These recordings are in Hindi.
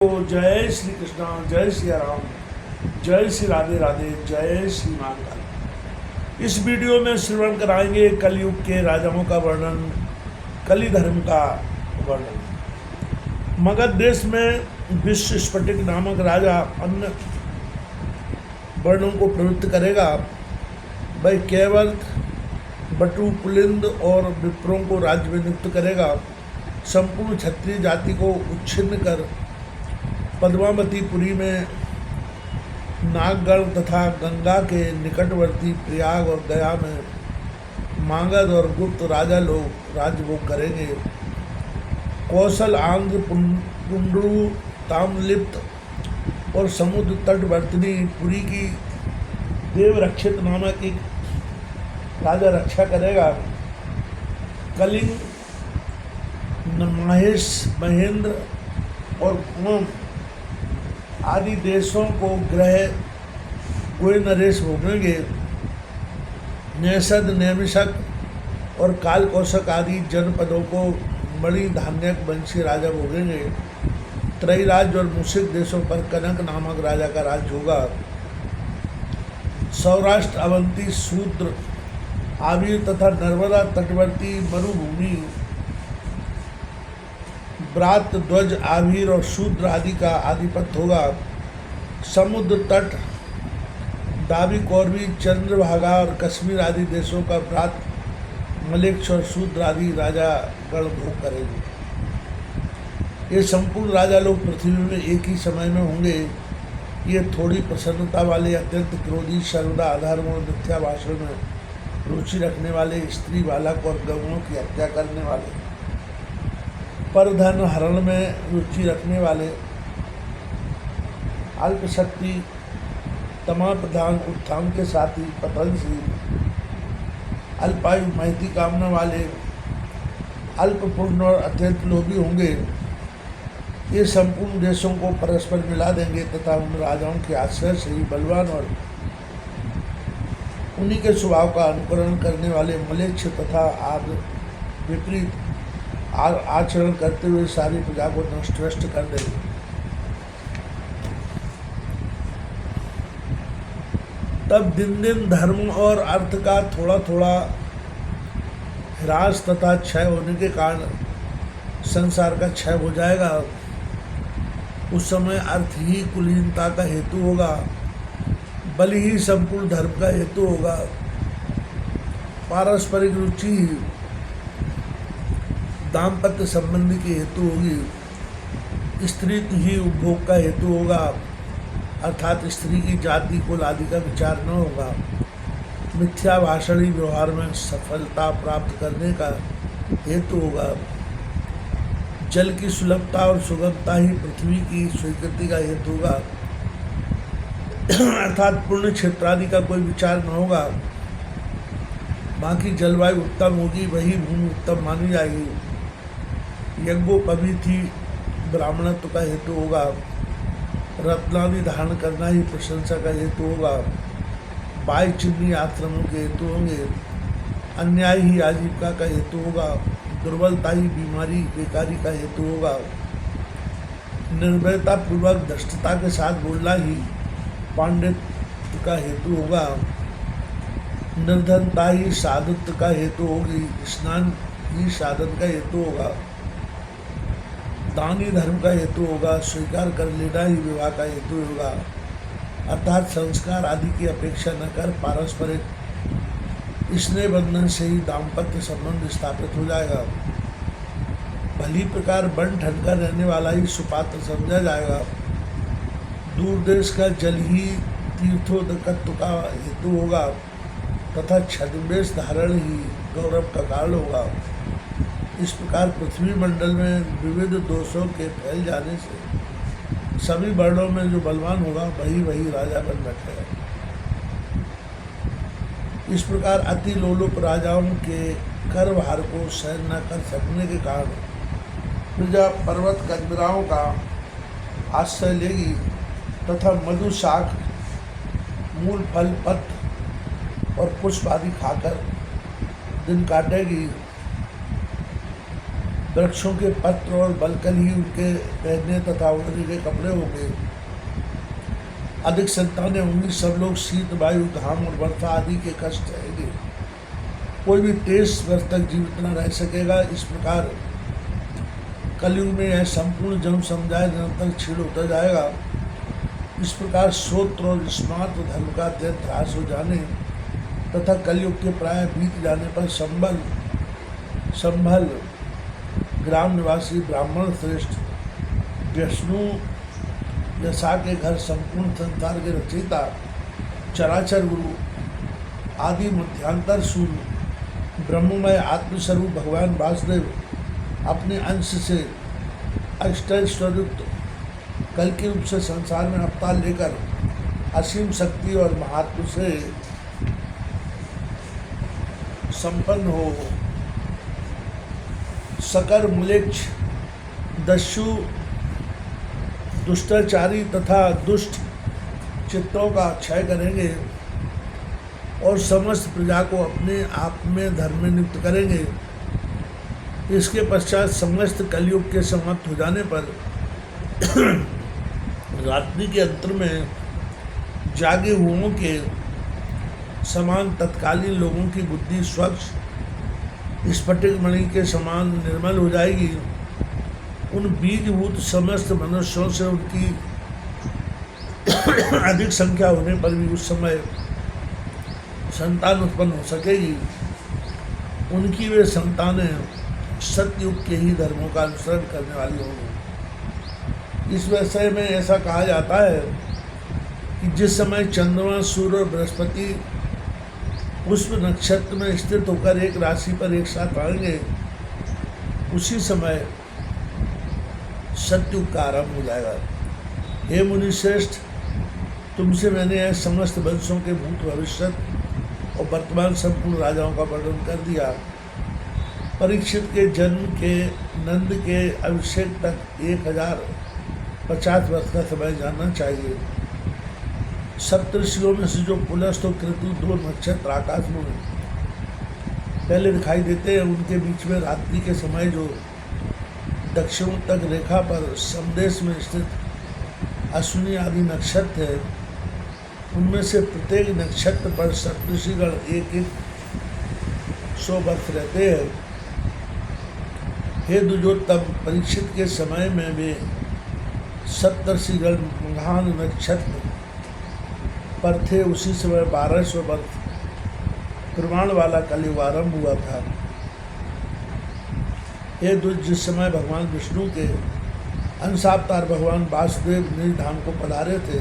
तो जय श्री कृष्णा, जय श्री राम, जय श्री राधे राधे, जय श्री महाकाल। इस वीडियो में श्रवण कराएंगे कलयुग के राजाओं का वर्णन, कली धर्म का वर्णन। मगध देश में विश्व स्फटिक नामक राजा अन्य वर्णों को प्रवृत्त करेगा। वह केवल बटु पुलिंद और विप्रों को राज्य में नियुक्त करेगा। संपूर्ण क्षत्रिय जाति को उच्छिन्न कर पद्मावतीपुरी में नागगढ़ तथा गंगा के निकटवर्ती प्रयाग और गया में मागध और गुप्त राजा लोग राजभोग करेंगे। कौशल, आंध्र, पुंडरू, ताम्रलिप्त और समुद्र तटवर्तिनी पुरी की देवरक्षित नामक एक राजा रक्षा करेगा। कलिंग, माहेश, महेंद्र और कुंभ आदि देशों को ग्रह गोय नरेश भोगेंगे। नेषद, नैमिषक और कालकौशक आदि जनपदों को मणि धान्यक वंशी राजा भोगेंगे। त्रैराज्य और मुसिक देशों पर कनक नामक राजा का राज्य होगा। सौराष्ट्र, अवंती, शूद्र, आविर तथा नर्मदा तटवर्ती मरुभूमि, व्रात, ध्वज, आभीर और शूद्र आदि का आधिपत्य होगा। समुद्र तट, दावी, कौरवी, चंद्रभागा और कश्मीर आदि देशों का व्रात, मलेक्ष और शूद्र आदि राजा गण भोग करेंगे। ये संपूर्ण राजा लोग पृथ्वी में एक ही समय में होंगे। ये थोड़ी प्रसन्नता वाले, अत्यंत क्रोधी, सर्वदा अधर्म और मिथ्या भाषण में रुचि रखने वाले, स्त्री, बालक और गौओं की हत्या करने वाले, परधन हरण में रुचि रखने वाले, अल्पशक्ति, तमा प्रधान, उत्थान के साथी, पतनशील, अल्पायु, महती कामना वाले, अल्पपूर्ण और अत्यंत लोभी होंगे। ये संपूर्ण देशों को परस्पर मिला देंगे तथा उन राजाओं के आश्रय से ही बलवान और उन्हीं के स्वभाव का अनुकरण करने वाले मलेच्छ तथा आदि विपरीत आचरण करते हुए सारी प्रजा को नष्ट कर देंगे। तब दिन दिन धर्म और अर्थ का थोड़ा थोड़ा ह्रास तथा क्षय होने के कारण संसार का क्षय हो जाएगा। उस समय अर्थ ही कुलीनता का हेतु होगा, बल ही संपूर्ण धर्म का हेतु होगा, पारस्परिक रुचि दाम्पत्य संबंधी की हेतु होगी, स्त्री ही उपभोग का हेतु होगा, अर्थात स्त्री की जाति कुल आदि का विचार न होगा। मिथ्या भाषणी व्यवहार में सफलता प्राप्त करने का हेतु होगा। जल की सुलभता और सुगमता ही पृथ्वी की स्वीकृति का हेतु होगा, अर्थात पुण्य क्षेत्र आदि का कोई विचार न होगा। बाकी जलवायु उत्तम होगी, वही भूमि उत्तम मानी जाएगी। यज्ञोपवीति ब्राह्मणत्व का हेतु होगा। रत्नादि धारण करना ही प्रशंसा का हेतु होगा। बाई चिन्नी आश्रमों के हेतु होंगे। अन्याय ही आजीविका का हेतु होगा। दुर्बलता ही बीमारी, बेकारी का हेतु होगा। निर्भयता पूर्वक धृष्टता के साथ बोलना ही पांडित्य का हेतु होगा। निर्धनता ही साधुत्व का हेतु होगी। स्नान ही साधन का हेतु होगा। दान ही धर्म का हेतु होगा। स्वीकार कर लेना ही विवाह का हेतु होगा, अर्थात संस्कार आदि की अपेक्षा न कर पारस्परिक स्नेह बंधन से ही दाम्पत्य संबंध स्थापित हो जाएगा। भली प्रकार बन ठन कर रहने वाला ही सुपात्र समझा जाएगा। दूर देश का जल ही तीर्थोदकत्व का हेतु होगा तथा छद्मवेश धारण ही गौरव का कारण होगा। इस प्रकार पृथ्वी मंडल में विविध दोषों के फैल जाने से सभी वर्णों में जो बलवान होगा वही राजा बन बैठेगा। इस प्रकार अति लोलुप राजाओं के कर भार को सहन न कर सकने के कारण प्रजा पर्वत कंदराओं का आश्रय लेगी तथा मधु, शाक, मूल, फल, पत्र और पुष्प आदि खाकर दिन काटेगी। वृक्षों के पत्र और बलकल ही उनके पहनने तथा ओढ़ने के कपड़े होंगे। अधिक संतानें होंगी, सब लोग शीत, वायु, घाम और वर्षा आदि के कष्ट सहेंगे। कोई भी 23 वर्ष तक जीवित न रह सकेगा। इस प्रकार कलयुग में यह संपूर्ण जन्म समुदाय निरंतर क्षीण होता जाएगा। इस प्रकार श्रोत्र और स्मार्त धर्म का अत्यंत ह्रास हो जाने तथा कलयुग के प्राय बीत जाने पर संभल ग्राम निवासी ब्राह्मण श्रेष्ठ विष्णु यशा के घर संपूर्ण संसार के रचयिता चराचर गुरु आदि मध्यांतर सूर्य ब्रह्ममय आत्मस्वरूप भगवान वासुदेव अपने अंश से अष्टैश्वर्युक्त कल के रूप से संसार में अवतार लेकर असीम शक्ति और महात्म से संपन्न हो सकर म्लेच्छ दस्यु दुष्टाचारी तथा दुष्ट चित्तों का क्षय करेंगे और समस्त प्रजा को अपने आप में धर्म में नियुक्त करेंगे। इसके पश्चात समस्त कलयुग के समाप्त हो जाने पर रात्रि के अंतर में जागे हुओं के समान तत्कालीन लोगों की बुद्धि स्वच्छ स्फटिक मणि के समान निर्मल हो जाएगी। उन बीजभूत समस्त मनुष्यों से उनकी अधिक संख्या होने पर भी उस समय संतान उत्पन्न हो सकेगी। उनकी वे संतानें सतयुग के ही धर्मों का अनुसरण करने वाली होंगी। इस विषय में ऐसा कहा जाता है कि जिस समय चंद्रमा, सूर्य और बृहस्पति पुष्प नक्षत्र में स्थित होकर एक राशि पर एक साथ आएंगे, उसी समय सतयुग का आरंभ हो जाएगा। हे मुनि श्रेष्ठ, तुमसे मैंने यह समस्त वंशों के भूत, भविष्य और वर्तमान संपूर्ण राजाओं का वर्णन कर दिया। परीक्षित के जन्म के नंद के अभिषेक तक 1050 वर्ष का समय जानना चाहिए। सप्तऋषियों में से जो पुलस्त और कृतु 2 नक्षत्र आकाश में पहले दिखाई देते हैं, उनके बीच में रात्रि के समय जो दक्षिणोत्तर रेखा पर समदेश में स्थित अश्विनी आदि नक्षत्र है, उनमें से प्रत्येक नक्षत्र पर सप्तऋषिगण 100 वर्ष रहते हैं। हे दुर्योत्तम, परीक्षित के समय में वे सप्तर्षिगण महान नक्षत्र पर थे। उसी समय 1200 वर्ष प्रमाण वाला कलयुग आरंभ हुआ था। हे दुज, जिस समय भगवान विष्णु के अंशावतार भगवान वासुदेव निज धाम को पधारे थे,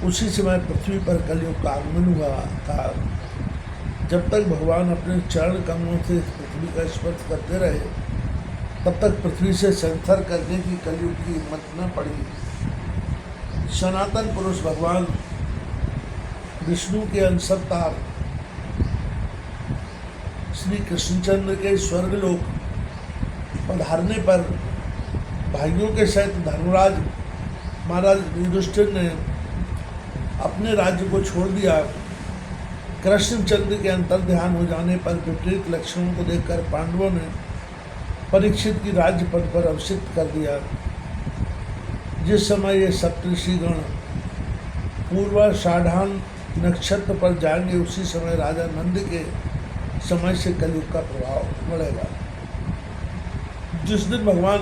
उसी समय पृथ्वी पर कलयुग का आगमन हुआ था। जब तक भगवान अपने चरण कमलों से पृथ्वी का स्पर्श करते रहे, तब तक पृथ्वी से संसर्ग करने की कलयुग की हिम्मत न पड़ी। सनातन पुरुष भगवान विष्णु के अंशावतार श्री कृष्णचंद्र के स्वर्गलोक पधारने पर भाइयों के सहित धर्मराज महाराज युधिष्ठिर ने अपने राज्य को छोड़ दिया। कृष्णचंद्र के अंतर्ध्यान हो जाने पर विपरीत लक्षणों को देखकर पांडवों ने परीक्षित की राज्य पद पर अभिषिक्त कर दिया। जिस समय ये सप्तऋषिगण पूर्वाषाढ़ान नक्षत्र पर जाएंगे, उसी समय राजा नंद के समय से कलयुग का प्रभाव बढ़ेगा। जिस दिन भगवान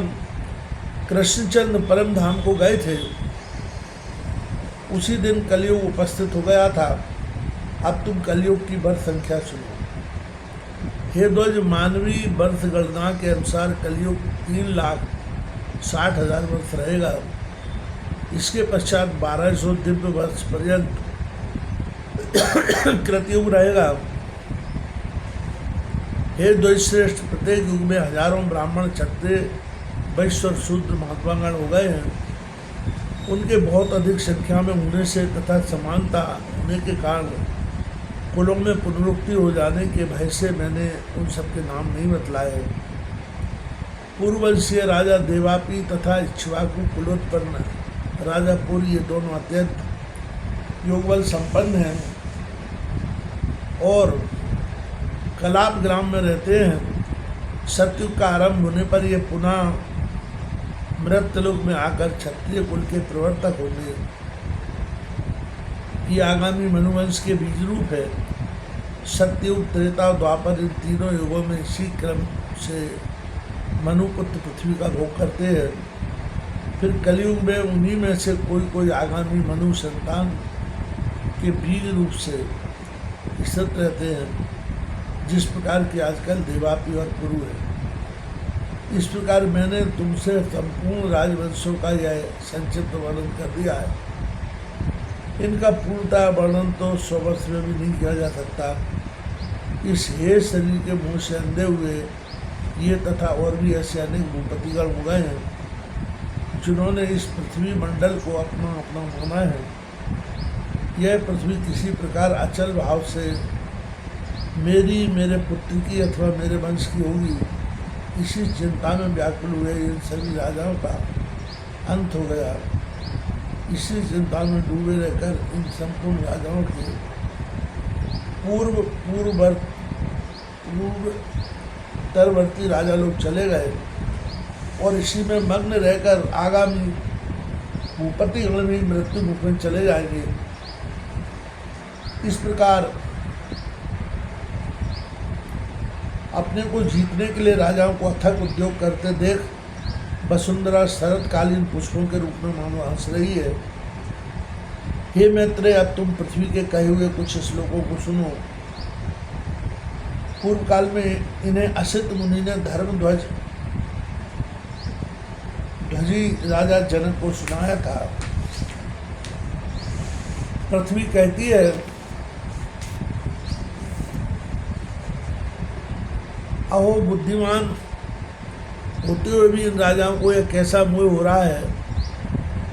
कृष्णचंद्र परम धाम को गए थे, उसी दिन कलयुग उपस्थित हो गया था। अब तुम कलयुग की वर्ष संख्या सुनो। हे ध्वज, मानवीय वर्ष गणना के अनुसार कलयुग 3,60,000 वर्ष रहेगा। इसके पश्चात 1200 दिव्य वर्ष पर्यंत कृतयुग रहेगा। हे ध्वज श्रेष्ठ, प्रत्येक युग में हजारों ब्राह्मण, क्षत्रिय, वैश्य और शूद्र महात्मागण हो गए हैं। उनके बहुत अधिक संख्या में होने से तथा समानता होने के कारण कुलों में पुनरुक्ति हो जाने के भय से मैंने उन सबके नाम नहीं बतलाए। पूर्ववंशीय राजा देवापी तथा इक्ष्वाकु कुलोत्पन्न राजा पुरी, ये दोनों अत्यंत योगबल संपन्न हैं और कलाप ग्राम में रहते हैं। सतयुग का आरंभ होने पर यह पुनः मृत्यलोक में आकर क्षत्रिय कुल के प्रवर्तक होंगे। ये आगामी मनुवंश के बीज रूप है। सत्ययुग, त्रेता और द्वापर, इन तीनों युगों में इसी क्रम से मनुपुत्र पृथ्वी का भोग करते हैं। फिर कलयुग में उन्हीं में से कोई आगामी मनु संतान के बीज रूप से स्थित रहते हैं, जिस प्रकार की आजकल देवापी और पुरु है। इस प्रकार मैंने तुमसे संपूर्ण राजवंशों का यह संक्षिप्त वर्णन कर दिया है। इनका पूर्णतः वर्णन तो 100 वर्ष में भी नहीं किया जा सकता। इस हे शरीर के मुँह से अंधे हुए ये तथा और भी ऐसे अनेक भूपतिगण हो गए हैं, जिन्होंने इस पृथ्वी मंडल को अपना अपना माना है। यह पृथ्वी किसी प्रकार अचल भाव से मेरी, मेरे पुत्र की अथवा मेरे वंश की होगी, इसी चिंता में व्याकुल हुए इन सभी राजाओं का अंत हो गया। इसी चिंता में डूबे रहकर इन संपूर्ण राजाओं के पूर्ववर्ती राजा लोग चले गए और इसी में मग्न रहकर आगामी भूपतिगण भी मृत्यु मुख में चले जाएंगे। इस प्रकार अपने को जीतने के लिए राजाओं को अथक उद्योग करते देख वसुंधरा शरतकालीन पुष्पों के रूप में मानो हंस रही है। हे मैत्रेय, अब तुम पृथ्वी के कहे हुए कुछ श्लोकों को सुनो। पूर्व काल में इन्हें असित मुनि ने ध्वजी राजा जनक को सुनाया था। पृथ्वी कहती है, अहो बुद्धिमान होते हुए भी इन राजाओं को यह कैसा मोह हो रहा है,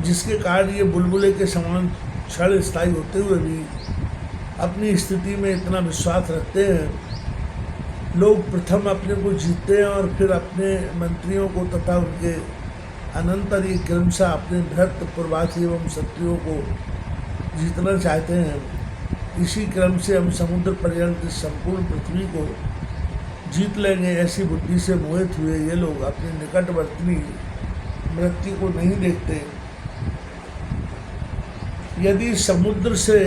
जिसके कारण ये बुलबुले के समान क्षण स्थायी होते हुए भी अपनी स्थिति में इतना विश्वास रखते हैं। लोग प्रथम अपने को जीतते हैं और फिर अपने मंत्रियों को तथा उनके अनंतर ये क्रमशः अपने भ्रत, प्रवासी एवं शत्रुओं को जीतना चाहते हैं। इसी क्रम से हम समुद्र पर्यंत संपूर्ण पृथ्वी को जीत लेंगे, ऐसी बुद्धि से मोहित हुए ये लोग अपने निकटवर्ती मृत्यु को नहीं देखते। यदि समुद्र से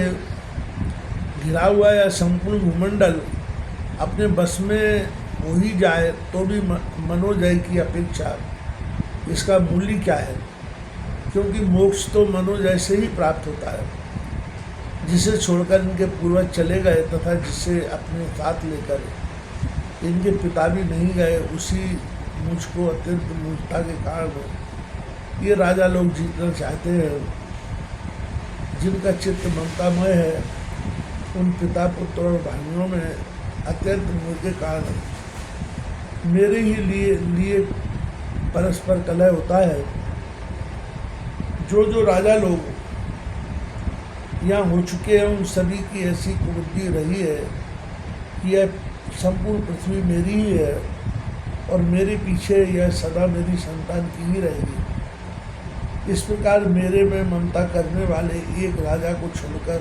घिरा हुआ या संपूर्ण भूमंडल अपने बस में हो ही जाए तो भी मनोजय की अपेक्षा इसका मूल्य क्या है, क्योंकि मोक्ष तो मनोजय से ही प्राप्त होता है, जिसे छोड़कर इनके पूर्वज चले गए तथा जिसे अपने साथ लेकर इनके पिता भी नहीं गए, उसी मुझको अत्यंत मूर्खता के कारण ये राजा लोग जीतना चाहते हैं। जिनका चित्त ममतामय है, उन पिता, पुत्र और भाइयों में अत्यंत मोह के कारण मेरे ही लिए परस्पर कलह होता है। जो राजा लोग यहाँ हो चुके हैं, उन सभी की ऐसी कुबुद्धि रही है कि यह संपूर्ण पृथ्वी मेरी ही है और मेरे पीछे यह सदा मेरी संतान की ही रहेगी। इस प्रकार मेरे में ममता करने वाले एक राजा को छोड़कर,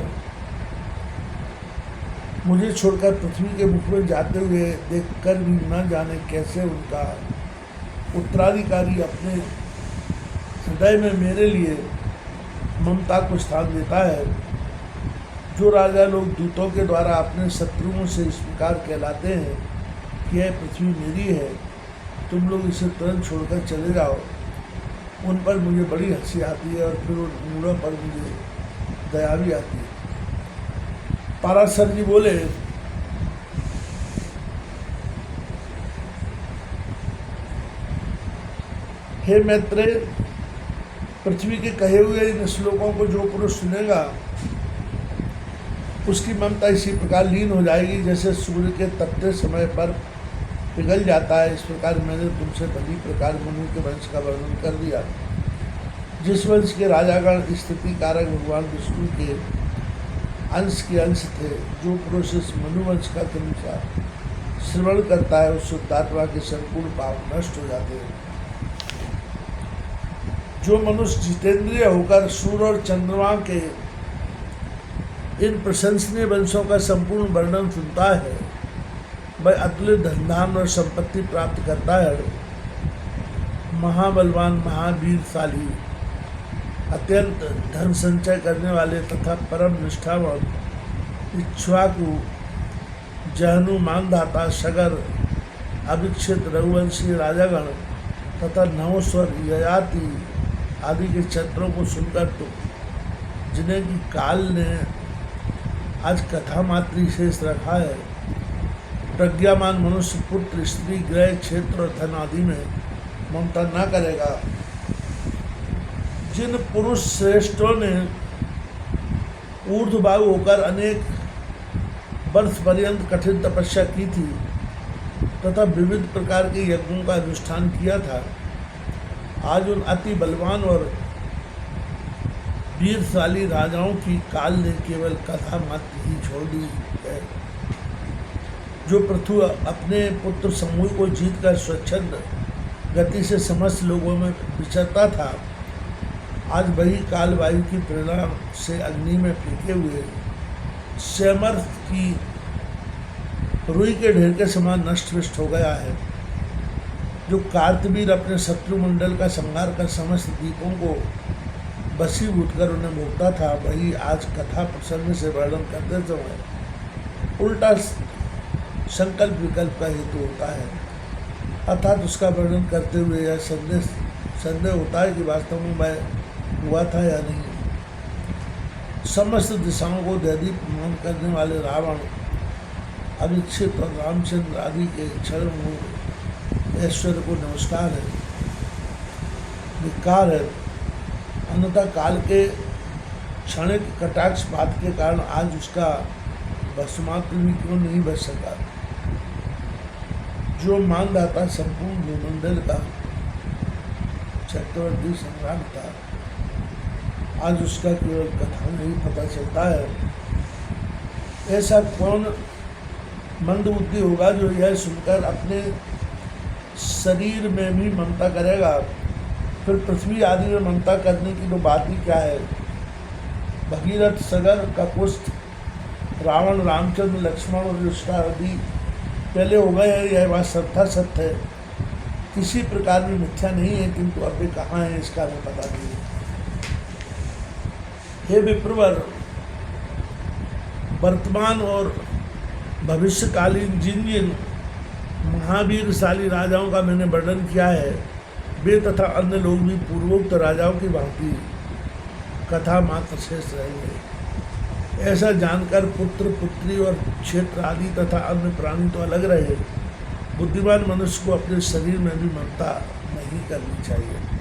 मुझे छोड़कर पृथ्वी के मुख में जाते हुए देखकर भी न जाने कैसे उनका उत्तराधिकारी अपने हृदय में मेरे लिए ममता को स्थान देता है। जो राजा लोग दूतों के द्वारा अपने शत्रुओं से इस प्रकार कहलाते हैं कि यह पृथ्वी मेरी है, तुम लोग इसे तुरंत छोड़कर चले जाओ, उन पर मुझे बड़ी हंसी आती है और फिर उन मूढ़ों पर मुझे दया भी आती है। पाराशर जी बोले, हे मैत्रेय, पृथ्वी के कहे हुए इन श्लोकों को जो पुरुष सुनेगा उसकी ममता इसी प्रकार लीन हो जाएगी जैसे सूर्य के तपते समय पर पिघल जाता है। इस प्रकार मैंने तुमसे भली प्रकार मनु के वंश का वर्णन कर दिया, जिस वंश के राजागण स्थिति कारक भगवान विष्णु के अंश के अंश थे। जो पुरुष इस मनुवंश का क्रमशः श्रवण करता है, उस शुद्धात्मा के संपूर्ण पाप नष्ट हो जाते हैं। जो मनुष्य जितेंद्रिय होकर सूर्य और चंद्रमा के इन प्रशंसनीय वंशों का संपूर्ण वर्णन सुनता है, वह अतुलित धन और संपत्ति प्राप्त करता है। महाबलवान महावीरशाली अत्यंत धन संचय करने वाले तथा परम निष्ठावान इक्ष्वाकु जहनु मानधाता सगर अभिक्षित रघुवंशी राजागण तथा नवस्वर ययाति आदि के छत्रों को सुनकर तो जिन्हें कि काल ने आज कथा मात्र शेष रखा है, प्रज्ञामान मनुष्य पुत्र स्त्री गृह क्षेत्र और धन आदि में ममता न करेगा। जिन पुरुष श्रेष्ठों ने ऊर्ध्वभाव होकर अनेक वर्ष पर्यंत कठिन तपस्या की थी तथा विविध प्रकार के यज्ञों का अनुष्ठान किया था, आज उन अति बलवान और वीरशाली राजाओं की काल ने केवल कथा मात्र ही छोड़ दी है। जो पृथु अपने पुत्र समूह को जीतकर स्वच्छंद गति से समस्त लोगों में विचरता था, आज वही काल वायु की प्रेरणा से अग्नि में फेंके हुए समर्थ की रुई के ढेर के समान नष्ट विष्ट हो गया है। जो कार्तवीर अपने शत्रु मंडल का संहार कर समस्त दीपों को बसीभूत कर उन्हें भोगता था, वही आज कथा प्रसंग से वर्णन करते समय उल्टा संकल्प विकल्प का हेतु होता है, अर्थात उसका वर्णन करते हुए यह संदेह होता है कि वास्तव में वह हुआ था या नहीं। समस्त दिशाओं को दैदीप्यमान करने वाले रावण अभिक्षित और रामचंद्र आदि के क्षण ऐश्वर्य को नमस्कार है, धिक्कार है। अन्यथा काल के क्षणिक कटाक्षपात के कारण आज उसका भस्मात्र भी क्यों नहीं बच सका। जो मानदाता संपूर्ण भूमंडल का चक्रवर्ती सम्राट था, आज उसका केवल कथा में ही पता चलता है। ऐसा कौन मंदबुद्धि होगा जो यह सुनकर अपने शरीर में भी ममता करेगा, फिर पृथ्वी आदि में ममता करने की तो बात ही क्या है। भगीरथ सगर ककुष्ठ रावण रामचंद्र लक्ष्मण और युष्टा आदि पहले हो गए हैं, यह बात सत्य सत्य है, किसी प्रकार भी मिथ्या नहीं है, किंतु अब वे कहाँ है इसका हमें पता नहीं है। हे विप्रवर, वर्तमान और भविष्यकालीन जिन जिन महावीरशाली राजाओं का मैंने वर्णन किया है, वे तथा अन्य लोग भी पूर्वोक्त राजाओं की भांति कथा मात्र शेष रहेंगे। ऐसा जानकर पुत्र पुत्री और क्षेत्र आदि तथा अन्य प्राणी तो अलग रहे, बुद्धिमान मनुष्य को अपने शरीर में भी ममता नहीं करनी चाहिए।